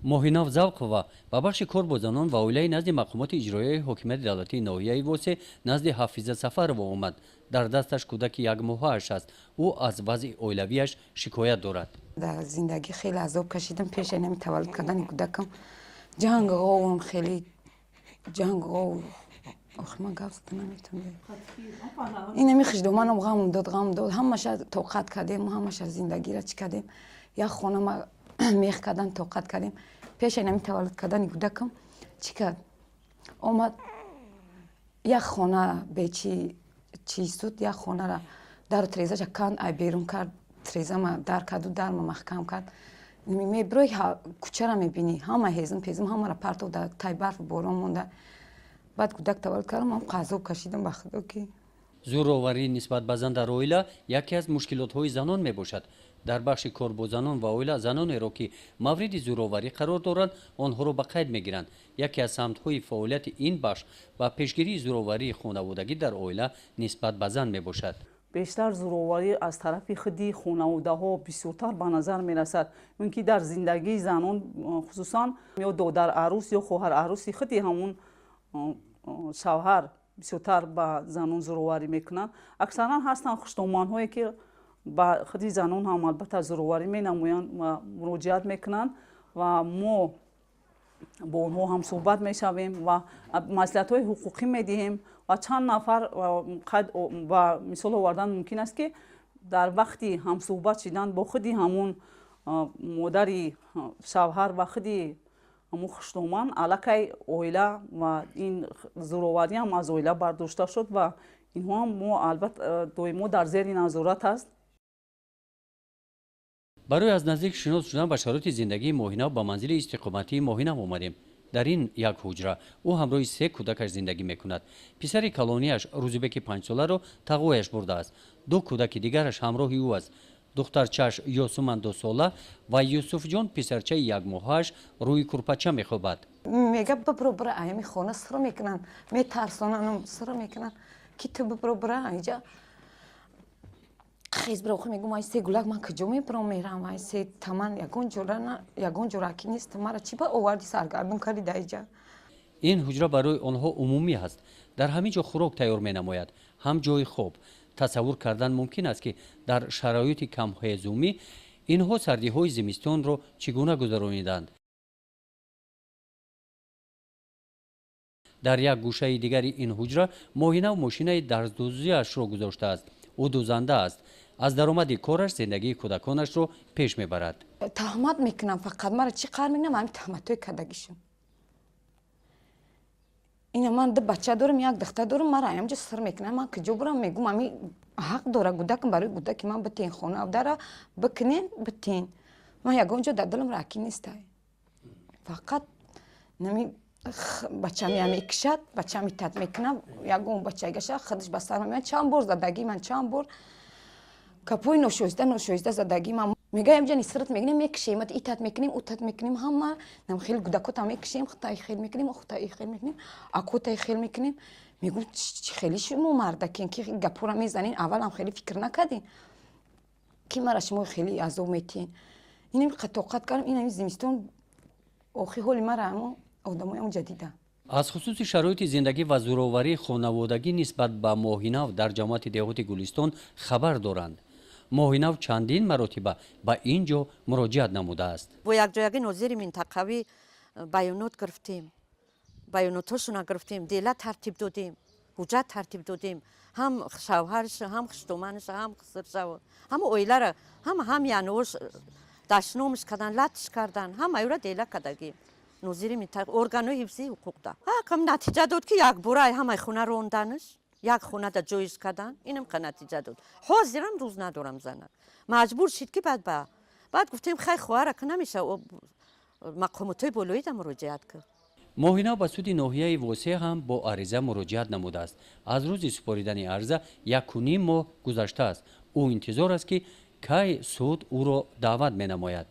моҳинов завқова ба бахши кор бо занон ва оилаи назди мақомоти иҷроияи ҳокимияти давлатии ноҳияи восе назди ҳафиза сафарова омад. дар дасташ кӯдаки 1 моҳааш аст. ӯ аз вазъи оилавиаш шикоят дорад. дар зиндагӣ хеле азоб кашидам пеши нами таваллуд кардани кӯдакам. ҷангғовам хеле ҷангғов охма гап зада наметавонам. инами хиҷдоманам ғамм дод ҳамаша тоқат кардем, ҳамаша зиндагиро чӣ кардем. як хона мех кардан тоқат кардем. пеши нами таваллуд кардани кӯдакам чӣ кард? омад як хона бечи чиз суд, як хонара дару трезаша канд ай берун кард, трезама дар карду дарма маҳкам кард. меброи кӯчара мебинӣ ҳама ҳезм пезм ҳамара партов дар тай барфу борон монда. баъд кӯдак таваллуд кардам, ман қазоб кашидам ба худо ки зӯроварӣ нисбат ба зан дар оила яке аз мушкилотҳои занон мебошад. дар бахши кор бо занон ва оила занонеро ки мавриди зӯроварӣ қарор доранд онҳоро ба қайд мегиранд. яке аз самтҳои фаъолияти ин бахш ба пешгирии зӯроварии хонаводагӣ дар оила нисбат ба зан мебошад. бештар зӯроварӣ аз тарафи худи хонаводаҳо бисёртар ба назар мерасад. он ки дар зиндагии занон хусусан ё додарарӯс ё хоҳарарӯси худи ҳамун шавҳар бисёртар ба занон зӯроварӣ мекунанд. аксаран ҳастанд хуштоманҳое ки ба худи занон ҳам албатта зӯроварӣ менамоянд ва муроҷиат мекунанд ва мо бо онҳо ҳам суҳбат мешавем ва маслиҳатҳои ҳуқуқӣ медиҳем ва чанд нафар ба мисол овардан мумкин аст ки дар вақти ҳамсуҳбат шидан бо худи ҳамун модари шавҳар ва худи ҳамун хуштоман аллакай оила ва ин зӯроварӣ ҳам аз оила бардошта шуд ва инҳо ҳам мо албатта доимо дар зери назорат аст. барои аз наздик шинос шудан ба шароити зиндагии моҳинав ба манзили истиқоматии моҳинав омадем. дар ин як ҳуҷра ӯ ҳамроҳи 3 кӯдакаш зиндагӣ мекунад. писари калонияш рӯзибеки 5 соларо тағояш бурдааст. 2 кӯдаки дигараш ҳамроҳи ӯ аст. духтарчааш ёсуман 2 сола ва юсуфҷон писарчаи 1 моҳааш рӯи курпача мехӯбад. мега бибро бира аями хона сиро мекунанд, метарсонанам сиро мекунанд ки ту бибро бира айҷа хез бира охи мегум ай се гулак ман куҷо мебирам мерам ай се таман ягон ҷора ки нест мара чӣ ба оварди саргардон карди даиҷа. ин ҳуҷра барои онҳо умумӣ аст. дар ҳамин ҷо хӯрок тайёр менамояд, ҳам ҷои хоб. тасаввур кардан мумкин аст ки дар шароити камҳезумӣ инҳо сардиҳои зимистонро чӣ гуна гузарониданд. дар як гӯшаи дигари ин ҳуҷра моҳинав мошинаи дарздӯзиашро гузоштааст. ӯ дӯзанда аст. аз даромади кораш зиндагии кӯдаконашро пеш мебарад. таҳмат мекунам фақат мара чӣ қар мекунам ҳамин таҳматҳои кадагишон. ина ман ду бача дорам, як духтар дорам, мара аямҷо сир мекунам, ман куҷо бурам мегум ами ҳақ дора кӯдакам барои кӯдаки ман битен хона дара бикунен битен. ман ягон ҷо дар дилам раки нестай. фақат нами бачами мекушад, бачами тат мекунам, ягон бача гаша худаш ба сар мемояд. чанд бор задагӣ ман чанд бор капои ношоиста задагӣ ман мегаям ҷани сират мегирем мекушем итат мекунем утат мекунем ҳама нам хел кӯдакотам мекушем хутаи хел мекунем хутаи хел мекунем акотаи хел мекунем. мегӯ хеле шумо мардакен ки гапора мезанин аввалам хеле фикр накардин ки мара шумо хеле азоб метиҳен. инам қатоқат кардам инами зимистон охи ҳоли мара амо одамоям ҷадида. аз хусуси шароити зиндагӣ ва зӯроварии хонаводагӣ нисбат ба моҳинав дар ҷамоати деҳоти гулистон хабар доранд. моҳинав чандин маротиба ба ин ҷо муроҷиат намудааст. бо якҷоягӣ нозири минтақавӣ баёнот гирифтем, баёнотҳошона гирифтем, дела тартиб додем, ҳуҷҷат тартиб додем. ҳам шавҳараша ҳам хуштоманаша ҳам қисршава ҳама оилара ҳам януош дашномиш кардан латиш кардан ҳамаёра дела кардагим. нозири минтақави органҳои ҳифзии ҳуқуқда ҳакам натиҷа дод ки якбора ҳамаи хона ронданаш як хонада ҷоиз кардан инам ка натиҷа дод. ҳозирам рӯз надорам занак маҷбур шид ки баъд гуфтем хай хоҳарака намеша мақомотҳои болоида муроҷиат кард. моҳинав ба суди ноҳияи восе ҳам бо ариза муроҷиат намудааст. аз рӯзи супоридани ариза 1.5 моҳ гузаштааст. ӯ интизор аст ки кай суд ӯро даъват менамояд.